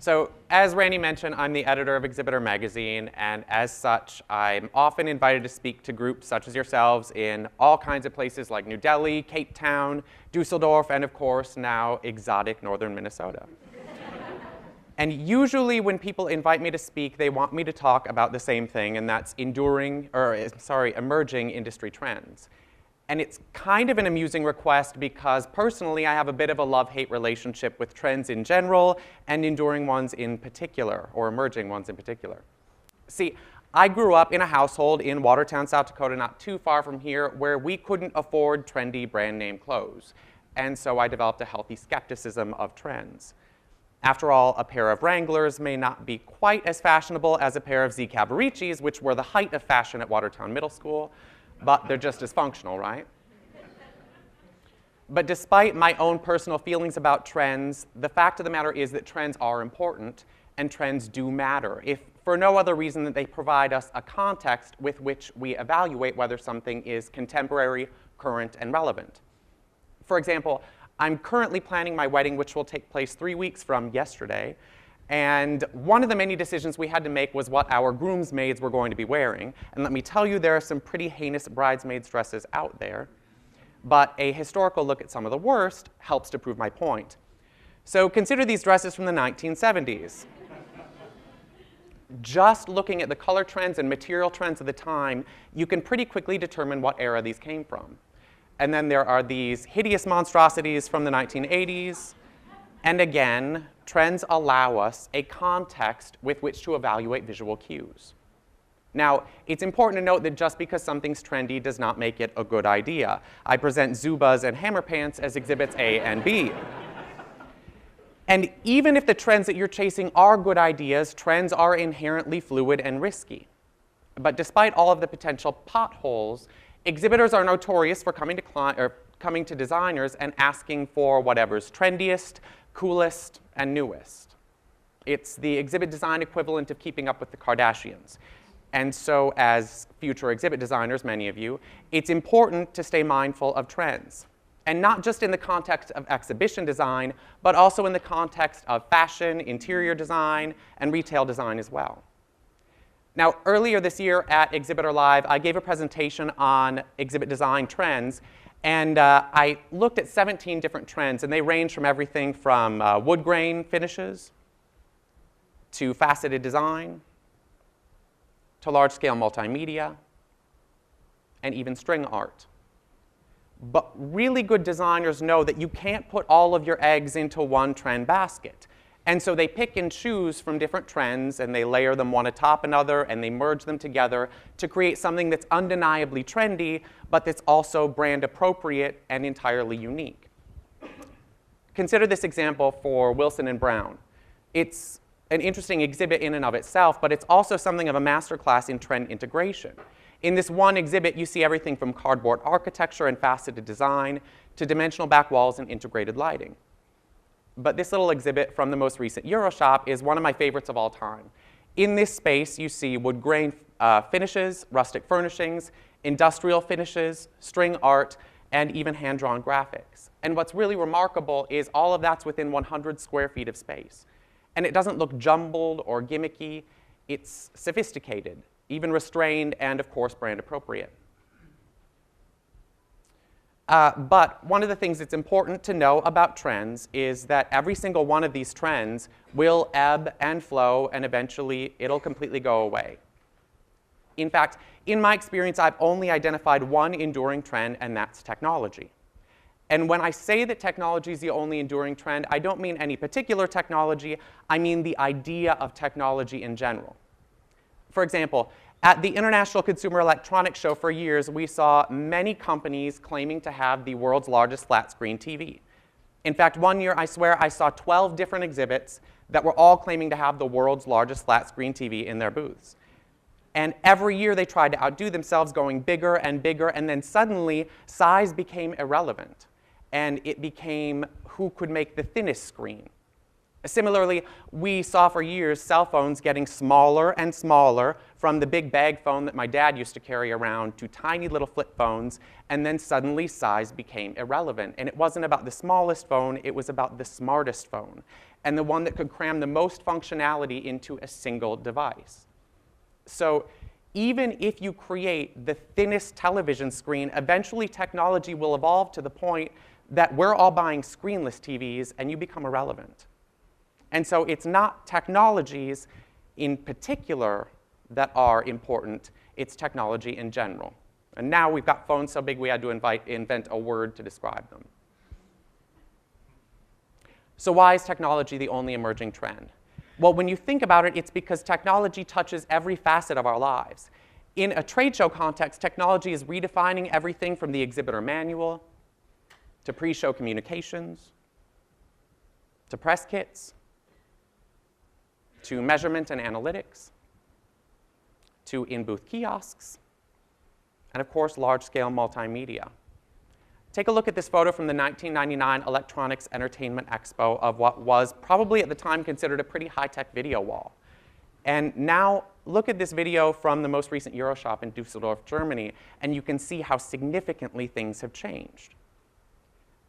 So as Randy mentioned, I'm the editor of Exhibitor Magazine, and as such, I'm often invited to speak to groups such as yourselves in all kinds of places like New Delhi, Cape Town, Dusseldorf, and of course now exotic northern Minnesota. And usually when people invite me to speak, they want me to talk about the same thing, and that's emerging industry trends. And it's kind of an amusing request because personally I have a bit of a love-hate relationship with trends in general and enduring ones in particular, or emerging ones in particular. See, I grew up in a household in Watertown, South Dakota, not too far from here, where we couldn't afford trendy brand name clothes. And so I developed a healthy skepticism of trends. After all, a pair of Wranglers may not be quite as fashionable as a pair of Z Cavariccis, which were the height of fashion at Watertown Middle School, but they're just as functional, right? But despite my own personal feelings about trends, the fact of the matter is that trends are important, and trends do matter, if for no other reason than they provide us a context with which we evaluate whether something is contemporary, current, and relevant. For example, I'm currently planning my wedding, which will take place 3 weeks from yesterday. And one of the many decisions we had to make was what our groomsmaids were going to be wearing. And let me tell you, there are some pretty heinous bridesmaids' dresses out there. But a historical look at some of the worst helps to prove my point. So consider these dresses from the 1970s. Just looking at the color trends and material trends of the time, you can pretty quickly determine what era these came from. And then there are these hideous monstrosities from the 1980s. And again, trends allow us a context with which to evaluate visual cues. Now, it's important to note that just because something's trendy does not make it a good idea. I present Zubas and Hammer Pants as exhibits A and B. And even if the trends that you're chasing are good ideas, trends are inherently fluid and risky. But despite all of the potential potholes, exhibitors are notorious for coming to designers and asking for whatever's trendiest, coolest, and newest. It's the exhibit design equivalent of keeping up with the Kardashians. And so as future exhibit designers, many of you, it's important to stay mindful of trends. And not just in the context of exhibition design, but also in the context of fashion, interior design, and retail design as well. Now, earlier this year at Exhibitor Live, I gave a presentation on exhibit design trends, and I looked at 17 different trends, and they range from everything from wood grain finishes to faceted design to large-scale multimedia and even string art. But really good designers know that you can't put all of your eggs into one trend basket. And so they pick and choose from different trends, and they layer them one atop another, and they merge them together to create something that's undeniably trendy, but that's also brand appropriate and entirely unique. Consider this example for Wilson and Brown. It's an interesting exhibit in and of itself, but it's also something of a masterclass in trend integration. In this one exhibit, you see everything from cardboard architecture and faceted design to dimensional back walls and integrated lighting. But this little exhibit from the most recent Euroshop is one of my favorites of all time. In this space, you see wood grain finishes, rustic furnishings, industrial finishes, string art, and even hand-drawn graphics. And what's really remarkable is all of that's within 100 square feet of space. And it doesn't look jumbled or gimmicky. It's sophisticated, even restrained, and of course, brand appropriate. But one of the things that's important to know about trends is that every single one of these trends will ebb and flow, and eventually it'll completely go away. In fact, in my experience, I've only identified one enduring trend, and that's technology. And when I say that technology is the only enduring trend, I don't mean any particular technology. I mean the idea of technology in general. For example, at the International Consumer Electronics Show for years, we saw many companies claiming to have the world's largest flat-screen TV. In fact, one year, I swear, I saw 12 different exhibits that were all claiming to have the world's largest flat-screen TV in their booths. And every year, they tried to outdo themselves, going bigger, and then suddenly, size became irrelevant. And it became who could make the thinnest screen. Similarly, we saw for years cell phones getting smaller and smaller, from the big bag phone that my dad used to carry around to tiny little flip phones, and then suddenly size became irrelevant. And it wasn't about the smallest phone, it was about the smartest phone. and the one that could cram the most functionality into a single device. So even if you create the thinnest television screen, eventually technology will evolve to the point that we're all buying screenless TVs and you become irrelevant. And so it's not technologies in particular that are important, it's technology in general. And now we've got phones so big we had to invent a word to describe them. So why is technology the only emerging trend? Well, when you think about it, it's because technology touches every facet of our lives. In a trade show context, technology is redefining everything from the exhibitor manual to pre-show communications, to press kits, to measurement and analytics, to in-booth kiosks, and of course, large-scale multimedia. Take a look at this photo from the 1999 Electronics Entertainment Expo of what was probably at the time considered a pretty high-tech video wall. And now look at this video from the most recent Euroshop in Düsseldorf, Germany, and you can see how significantly things have changed.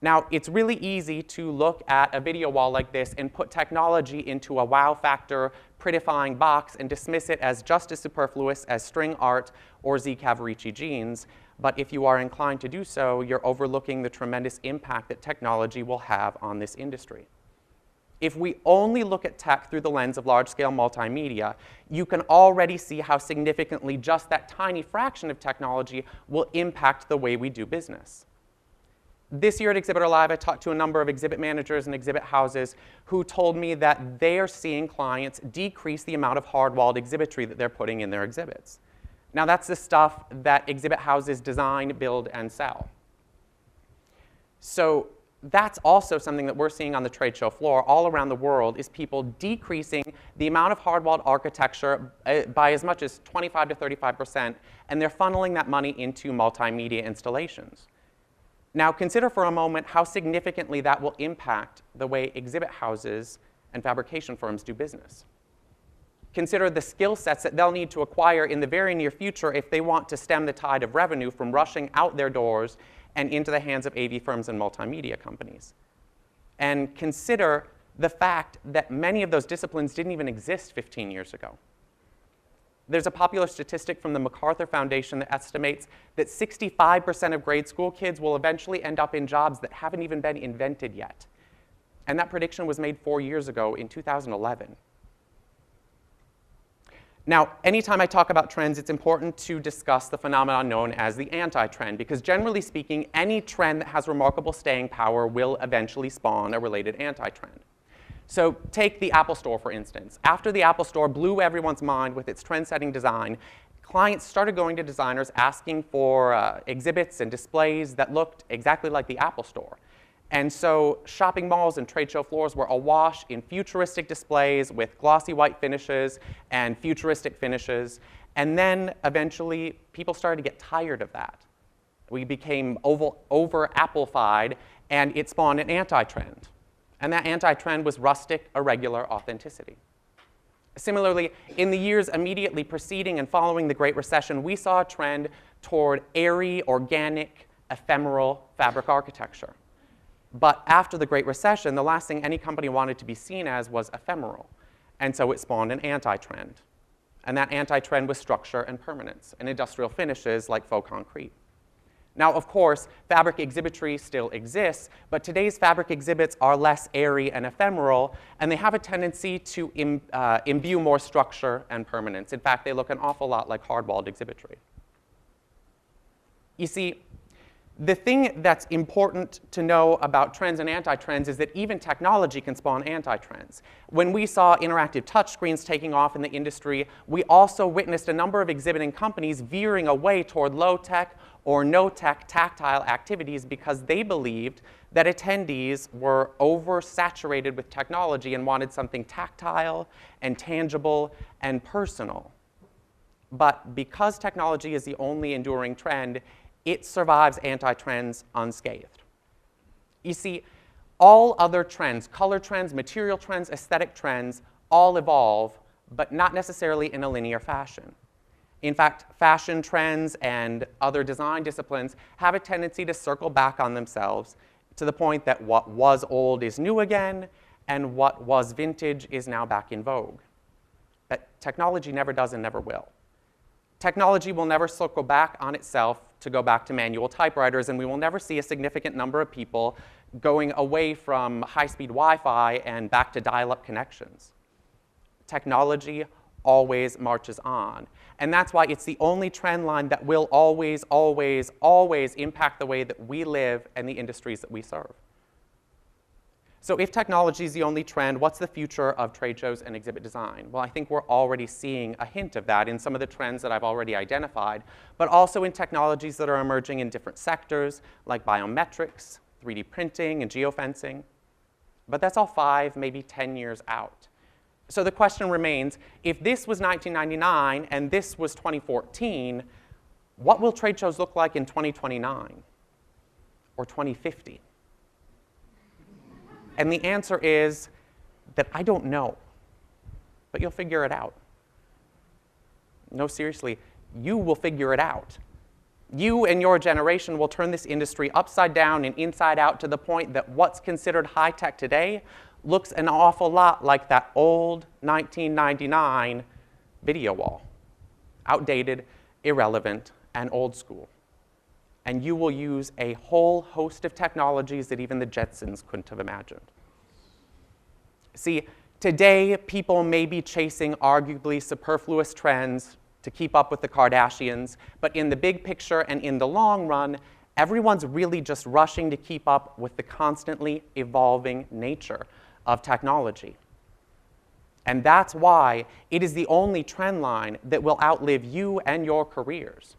Now, it's really easy to look at a video wall like this and put technology into a wow factor, prettifying box and dismiss it as just as superfluous as string art or Z Cavaricci jeans. But if you are inclined to do so, you're overlooking the tremendous impact that technology will have on this industry. If we only look at tech through the lens of large-scale multimedia, you can already see how significantly just that tiny fraction of technology will impact the way we do business. This year at Exhibitor Live, I talked to a number of exhibit managers and exhibit houses who told me that they are seeing clients decrease the amount of hard-walled exhibitry that they're putting in their exhibits. Now, that's the stuff that exhibit houses design, build, and sell. So that's also something that we're seeing on the trade show floor all around the world, is people decreasing the amount of hard-walled architecture by as much as 25 to 35%, and they're funneling that money into multimedia installations. Now, consider for a moment how significantly that will impact the way exhibit houses and fabrication firms do business. Consider the skill sets that they'll need to acquire in the very near future if they want to stem the tide of revenue from rushing out their doors and into the hands of AV firms and multimedia companies. And consider the fact that many of those disciplines didn't even exist 15 years ago. There's a popular statistic from the MacArthur Foundation that estimates that 65% of grade school kids will eventually end up in jobs that haven't even been invented yet. And that prediction was made 4 years ago in 2011. Now, anytime I talk about trends, it's important to discuss the phenomenon known as the anti-trend, because generally speaking, any trend that has remarkable staying power will eventually spawn a related anti-trend. So take the Apple Store, for instance. After the Apple Store blew everyone's mind with its trend-setting design, clients started going to designers asking for exhibits and displays that looked exactly like the Apple Store. And so shopping malls and trade show floors were awash in futuristic displays with glossy white finishes and futuristic finishes. And then eventually people started to get tired of that. We became over-Apple-fied, and it spawned an anti-trend. And that anti-trend was rustic, irregular authenticity. Similarly, in the years immediately preceding and following the Great Recession, we saw a trend toward airy, organic, ephemeral fabric architecture. But after the Great Recession, the last thing any company wanted to be seen as was ephemeral. And so it spawned an anti-trend. And that anti-trend was structure and permanence, and industrial finishes like faux concrete. Now, of course, fabric exhibitry still exists, but today's fabric exhibits are less airy and ephemeral, and they have a tendency to imbue more structure and permanence. In fact, they look an awful lot like hard-walled exhibitry. You see, the thing that's important to know about trends and anti-trends is that even technology can spawn anti-trends. When we saw interactive touchscreens taking off in the industry, we also witnessed a number of exhibiting companies veering away toward low-tech or no-tech tactile activities because they believed that attendees were oversaturated with technology and wanted something tactile and tangible and personal. But because technology is the only enduring trend, it survives anti-trends unscathed. You see, all other trends, color trends, material trends, aesthetic trends, all evolve, but not necessarily in a linear fashion. In fact, fashion trends and other design disciplines have a tendency to circle back on themselves to the point that what was old is new again, and what was vintage is now back in vogue. But technology never does and never will. Technology will never circle back on itself to go back to manual typewriters, and we will never see a significant number of people going away from high-speed Wi-Fi and back to dial-up connections. Technology always marches on. And that's why it's the only trend line that will always, always, always impact the way that we live and the industries that we serve. So if technology is the only trend, what's the future of trade shows and exhibit design? Well, I think we're already seeing a hint of that in some of the trends that I've already identified, but also in technologies that are emerging in different sectors, like biometrics, 3D printing, and geofencing. But that's all 5, maybe 10 years out. So the question remains, if this was 1999 and this was 2014, what will trade shows look like in 2029 or 2050? And the answer is that I don't know, but you'll figure it out. No, seriously, you will figure it out. You and your generation will turn this industry upside down and inside out to the point that what's considered high-tech today looks an awful lot like that old 1999 video wall. Outdated, irrelevant, and old school. And you will use a whole host of technologies that even the Jetsons couldn't have imagined. See, today people may be chasing arguably superfluous trends to keep up with the Kardashians, but in the big picture and in the long run, everyone's really just rushing to keep up with the constantly evolving nature of technology. And that's why it is the only trend line that will outlive you and your careers.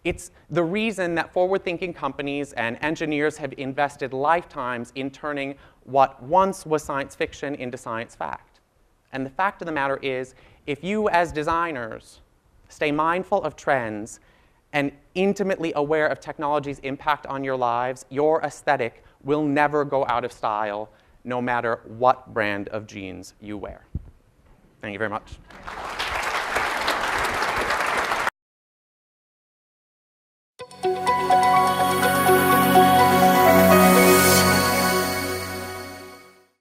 It's the reason that forward-thinking companies and engineers have invested lifetimes in turning what once was science fiction into science fact. And the fact of the matter is, if you as designers stay mindful of trends and intimately aware of technology's impact on your lives, your aesthetic will never go out of style, no matter what brand of jeans you wear. Thank you very much.